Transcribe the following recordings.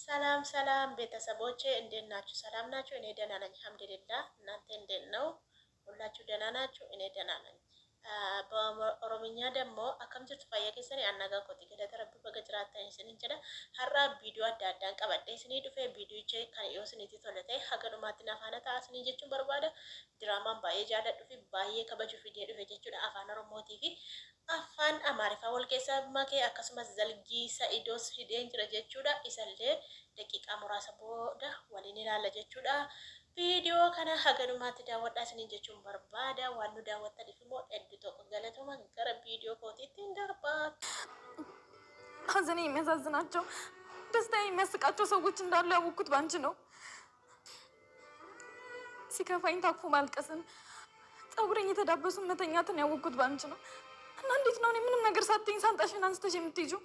ሰላም ሰላም ቤተሰቦቼ እንዴት ናችሁ? ሰላም ናችሁ? እኔ ደህና ነኝ አልሐምዱሊላህ። እናንተ እንዴት ነው? ሁላችሁ ደህና ናችሁ? እኔ ደህና ነኝ። በኦሮምኛ ደግሞ አከም ጅርቱ ፈያ keessan annaga kooti galata rabbi baga jiraatan isin jedha har'a viidiyoo adda addaan qabadhe isinii dhufee viidiyoocha kan yoo isinitti tole ta'e haga dhumaatti nafaana ta'a isinii jechuun barbaada. Diraamaan baay'ee jaalladhu fi baay'ee kabaju fidee dhufe jechuudha afaan oromootii fi afaan amaariffaa wal keessaa makee akkasumas zalgii sa'idoos fideen jira jechuudha. Isallee daqiiqaa muraasa booda waliin ilaalla jechuudha. Video kana haga dhumaatti daawwadhaa isiniin jechuun barbaada. Waan nu daawwattaniif immoo hedduu tokko galatoomaa gara ቪዲዮ ኮቲቲ እንደርባት ሀዘኔ የሚያሳዝናቸው ደስታ የሚያስቃቸው ሰዎች እንዳሉ ያወቅኩት ባንቺ ነው። ሲከፋኝ ታቅፎ ማልቀስን ፀጉሬን የተዳበሱ መተኛትን ያወቅኩት ባንቺ ነው። እና እንዴት ነው እኔ ምንም ነገር ሳትይኝ ሳንጣሽን አንስተሽ የምትሄጂው?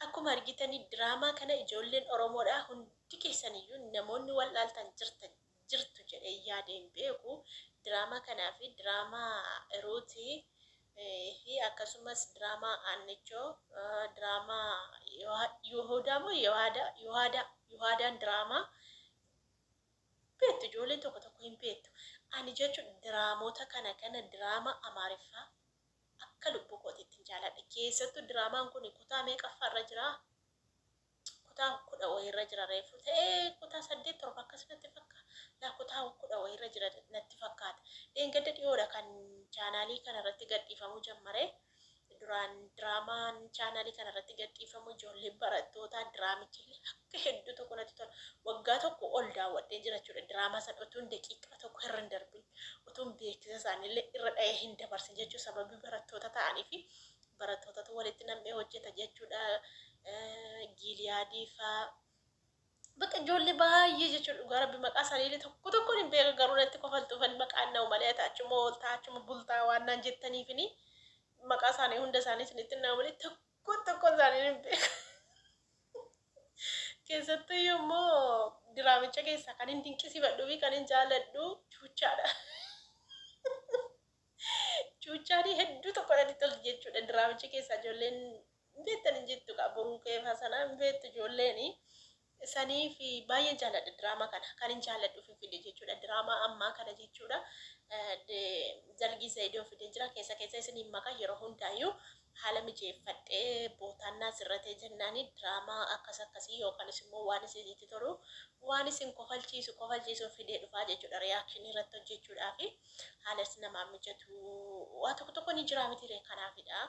akkuma argitanii diraamaa kana ijoolleen Oromoodhaa hundi keessaniyyuu namoonni wal'aaltan jirtu jedhee yaadeen beeku. Diraamaa kanaa fi diraamaa Eruutii fi akkasumas diraamaa Aannichoo, diraamaa Yihuudaa moo Yihuudaan diraamaa beektu ijoolleen tokko tokko hin beektu. Ani jechuun diraamoota kana diraamaa Amaariffaa akka lubbuu kootiitti jaaladha. Keessattuu diraamaan kun kutaa meeqaffaarra jira? Kutaa 10 wayirra jira reefu ta'ee kutaa 8 7 akkasumatti fakkaata. Kutaa 10 wayirra jira natti fakkaata. Dheengadda dhiyoodha kan chaanaalii kanarratti gadhiifamuu jammare. Duraan diraamaan chaanaalii kanarratti gadhiifamu ijoollee barattootaa diraamichi akka hedduu tokko natti tola. Waggaa tokko ol daawwadhee jira jechuudha. Diraamaa sana utuun daqiiqaa tokko irra hin darbin utuun beeksisa isaaniillee irra dha'ee hin dabarsin jechuudha. Sababii barattoota ta'anii fi barattootatu walitti nam'ee hojjeta jechuudha. Giiliyaadii fa'aa bakka ijoollee baay'ee jechuudha. Dhugaa rabbi maqaa isaaniillee tokko tokkoon hin beeku garuu natti kofaltuufan maqaan na'u malee taachuma ooltaa achuma bultaa waan naan jettaniifini. Maqaa isaanii hunda isaanii isinitti nama malee tokko isaanii hin beeku. Keessattuu yommuu diraamicha keessaa kan hin dinqisiifadhuu fi kan hin jaalladhu chuuchaadha. Chuuchaanii hedduu tokko natti tolti jechuudha. Diraamicha keessaa ijoolleen hin beektan hin jettu boruu keefaa sanaa hin beektu ijoolleen. Sanii fi baay'ee jaalladha diraamaa kana kan hin jaalladhu fi fide jechuudha. Diraamaa ammaa kana jechuudha. Zalgii Seidoo fidee jira keessa isiniin maqaa yeroo hundaayyuu haala mijeeffadhee bootaannaa sirratee jennaani diraamaa akkasii yookaanis immoo waan isinitti tolu waan isin kofalchiisu fidee dhufaa jechuudha. Riyaakshinii irratti hojjechuudhaa fi haala namaa mijatu waa tokko ni jira miti kanaafidha.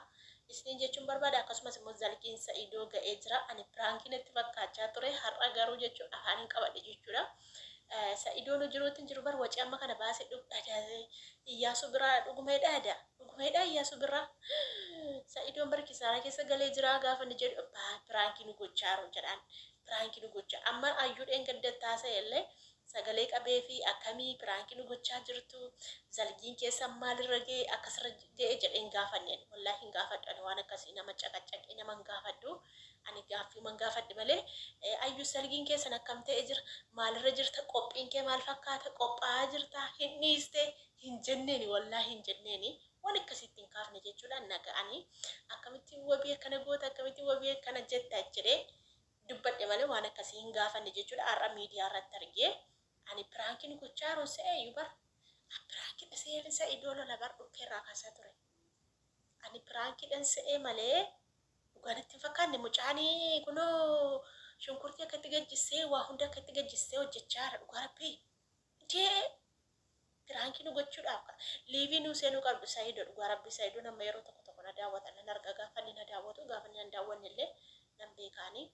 Isiniin jechuun barbaada. Akkasumas immoo zalgiin Seidoo ga'ee jira. Ani piraankiin itti fakkaachaa ture har'a garuu jechuudha afaaniin qabadhe jechuudha. Seidoon jiruutti jiru bar wacii amma kana baasee dhugdhaa Iyyaasu biraa dhugumeedha Iyyaasu biraa Seidoon bar kisaaraa keessa galee jira gaafa ni jedhu piraankiin gochaaru jedhaan piraankiin gochaa amma ayyuudheen gadda taasa'ellee sagalee qabee fi akkamii piraankiin gochaa jirtu zalgiin keessa maalirra ga'e akkasirra ga'e jedheen gaafanneen wallaahi hin gaafadhu waan akkasii nama caqacaqee nama hin gaafadhu. Ani gaaffii man gaafadhe malee ayyuu zalgiin keessan akkam ta'e jira maalirra jirta qophiin kee maal fakkaata qophaa'aa jirta hin dhiiste hin jenneeni wallaahi hin jenneeni waan akkasitti hin kaafne jechuudha. Naga'anii akkamitti wabii akkana goota akkamitti wabii akkana jetta jedhee dubbadhe malee waan akkasii hin gaafanne jechuudha. Har'a miidiyaa irratti argee ani piraankiin gochaaru se'eeyyuu bar piraankiin se'een Seidoo lola bar dhukkeerraa kaasaa ture. Ani piraankiidhaan se'ee malee dhugaanitti fakkaanne mucaanii kunoo shunkurtii akkatti gajjissee waa hunda akkatti gajjissee hojjechaa jira. Dhugaa rabbii intee piraankiin gochuudhaaf liivii nuu seenuu qabdu Seidoo. Dhugaa rabbii Seidoo nama yeroo tokko na daawwatan nan arga gaafa inni na daawwatu gaafa inni na daawwanne illee nan beekaanii.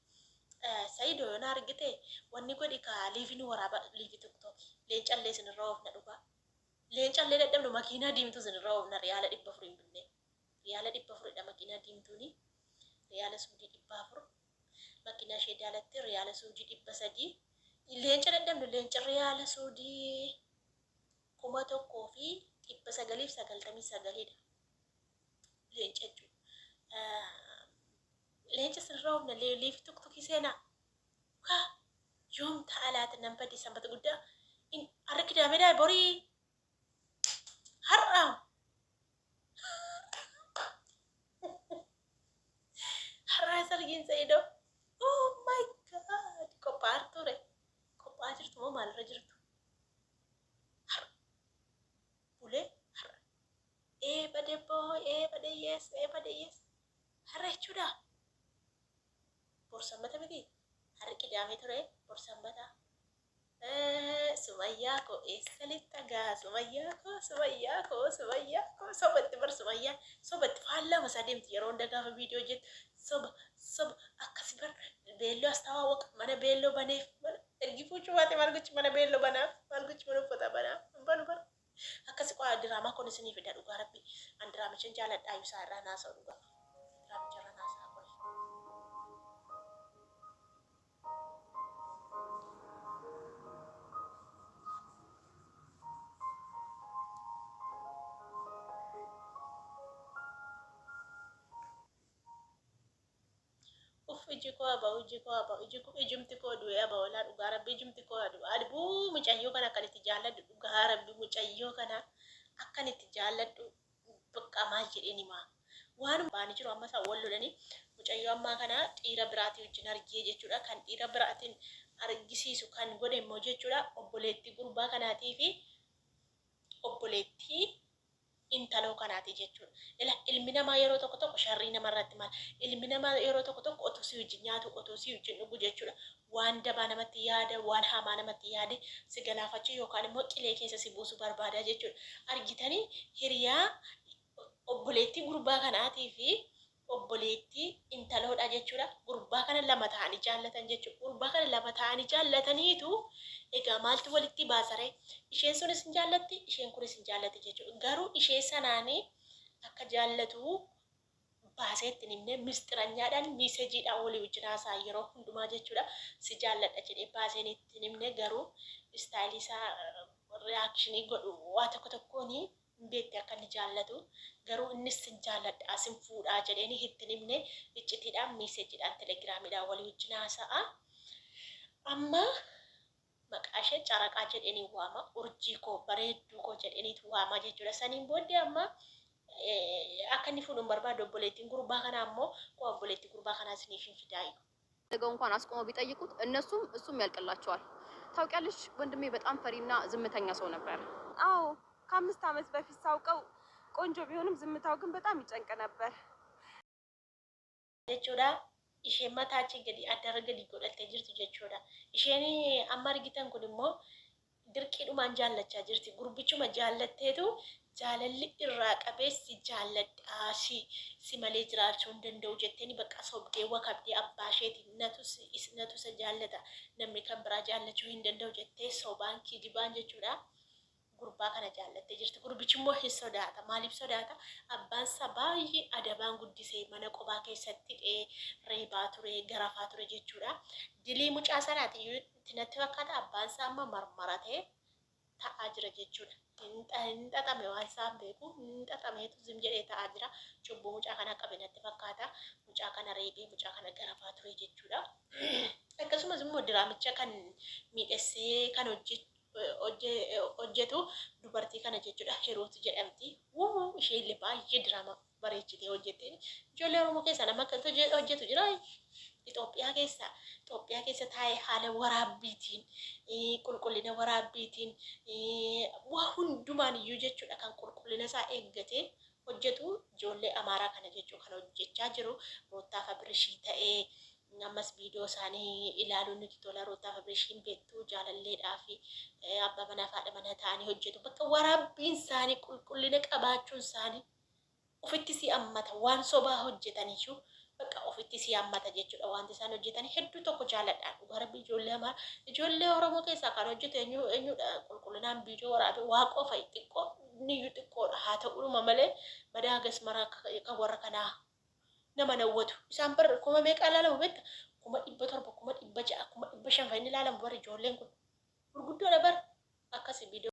Seidoo yoo na argite wanni godhi kaa liivii nu waraaba liivii tokkotti leencallee isinirra oofna dhugaa. Leencallee dadhabnu makiinaa diimtuu isinirra oofna riyaala 400 hin binne. Riyaala 400 makiinaa diimtuuni. Riyaala suudii 400 makiinaa ishee daalatti riyaala suudii 300 leenca dadhabnu leenca riyaala suudii 1,999 leenca jechuudha. Leenca sirraa humna liif tokko seenaa yoom ta'a laata nan badii sanbata guddaa har'a kidaameedhaa borii har'a zalgin Seido. Oh my god. Kopar ture. Kopar jirtu moo maalirra jirtu? Har. Bule. Har. Bade boy. Bade yes. Bade yes. Harre jechuudha. Borsambata miti. Harri qidaamee ture. Borsambata. Sumayyaa koo eessalitti dhagaa? Sumayyaa koo sobatti bar sumayyaa sobatti faallaa masaa deemti yeroo hunda gaafa viidiyoo jettu soba akkasi bar beelloo as taawaa waqa mana beelloo baneef ergi fuuchuu baate maal gochi mana beelloo banaaf maal gochi mana uffata banaaf banu bar akkasi qo'a diraamaa kun isinii fida dhugaa rabbi an diraamichan jaaladhaa isaa irraa naasa'u dhugaa diraamicha irraa naasa'aa qori. Uff ijiko ijumti koo du'ee aba walaa dhugaa rabbi ijumti koo aduu mucayyoo kana akkanitti jaalladhu dhugaa rabbi mucayyoo kana akkanitti jaalladhu bakka maal jedheen himaa waan baanii jiru amma isaan wal lolanii mucayyoo ammaa kana dhiira biraatii wajjin argee jechuudha kan dhiira biraatiin argisiisu kan godhe immoo jechuudha obboleettii gurbaa kanaatii fi obboleettii intaloo kanaati jechuudha. Ilmi namaa yeroo tokko tokko sharrii namarratti maal ilmi namaa yeroo tokko tokko otoo si wajjin nyaatu otoo si wajjin dhugu jechuudha. Waan dabaa namatti yaada waan hamaa namatti yaade si galaafachuu yookaan immoo qilee keessa si buusu barbaada jechuudha. Argitanii hiriyaa obboleettii gurbaa kanaatii fi obboleettii intaloodha jechuudha. Gurbaa kana lama ta'anii jaallatan jechuudha. Gurbaa kana lama ta'anii jaallataniitu egaa maaltu walitti baasare isheen sunis hin jaallatti isheen kunis hin jaallatti jechuudha. Garuu ishee sanaanii akka jaallatu baaseetti nimne mistiranyaadhaan miisejiidhaan walii wajjin haasaa yeroo hundumaa jechuudha. Si jaalladha jedhee baaseen itti nimne garuu istaayilii isaa reaakshinii godhu waa tokko tokkooni beekte akka inni jaallatu garuu innis sin jaalladha asin fuudhaa jedheeni itti nimne iccitiidhaan miisejiidhaan telegiraamiidhaan walii wajjin haasa'a. Amma maqaa ishee caraqaa jedhanii waama urjii koo bareedduu koo jedhaniitu waama jechuudha. Saniin booddee amma akka inni fuudhuun barbaadu obboleettiin gurbaa kanaa ammoo koo obboleettii gurbaa kanaa isiniif hin fidaayu. ነገው እንኳን አስቆመው ቢጠይቁት እሱም ያልቅላቸዋል። ታውቂያለሽ ወንድሜ በጣም ፈሪና ዝምተኛ ሰው ነበር። አዎ ከ5 ዓመት በፊት ሳውቀው ቆንጆ ቢሆንም ዝምታው ግን በጣም ይጨንቅ ነበር jechuudha. Isheen mataachi gadi addarra gadi godhattee jirtu jechuudha. Isheen amma argitan kun immoo dirqiidhumaan jaallachaa jirti. Gurbichuma jaallatteetu jaalalli irraa qabeessi jaalladhaa si malee jiraachuu hin danda'u jetteeni bakka sobdee wakabdee abbaa isheetiin natu isa jaallata namni kan biraa jaallachuu hin danda'u jettee sobaan kijibaan jechuudha. Gurbaa kana jaallattee jirti. Gurbichi immoo hin sodaata. Maaliif sodaata? Abbaan isaa baay'ee adabaan guddisee mana qophaa keessatti reebaa ture, garafaa ture jechuudha. Dilii mucaa sanaati itti natti fakkaata abbaan isaa amma marmaratee ta'aa jira jechuudha. Hin xaxame waan isaan beeku hin xaxameetu zim jedhee ta'aa jira. Cubbuu mucaa kana qabe natti fakkaata. Mucaa kana reebee mucaa kana garafaa ture jechuudha. Akkasumas immoo diraamicha kan miidhagsee kan hojjetu dubartii kana jechuudha. Herooti jedhamti. Ishee illee baay'ee diraama bareechitee hojjettee ijoollee Oromoo keessa nama akkatti hojjetu jira. Itoophiyaa keessa taa'ee haala waraabbiitiin qulqullina waraabbiitiin waa hundumaan iyyuu jechuudha kan qulqullina isaa eeggatee hojjetu ijoollee Amaaraa kana jechuu kan hojjechaa jiru Roottaa Fabirishii ta'ee ammas viidiyoo isaanii ilaaluun nuti tola. Roottaa Fabirishiin beektuu jaalalleedhaa fi abbaa manaa fi haadha manaa ta'anii hojjetu. Bakka waraabbiin isaanii qulqullina qabaachuun isaanii ofitti si hammata waan sobaa hojjetaniyyuu bakka ofitti si hammata jechuudha. Wanti isaan hojjetan hedduu tokko jaaladhaan dhugaa rabbi ijoollee Oromoo keessaa kan hojjetu eenyudha qulqullinaan viidiyoo waraabe waa qofa xiqqoo niyyuu xiqqoodha haa ta'uudhuma malee madaagas maraa kan warra kanaa nama nawwatu isaan bar kuma meeqa ilaalamu beekta 700 600 500 inni ilaalamu bar ijoolleen kun gurguddoodha bar akkasi viidiyoo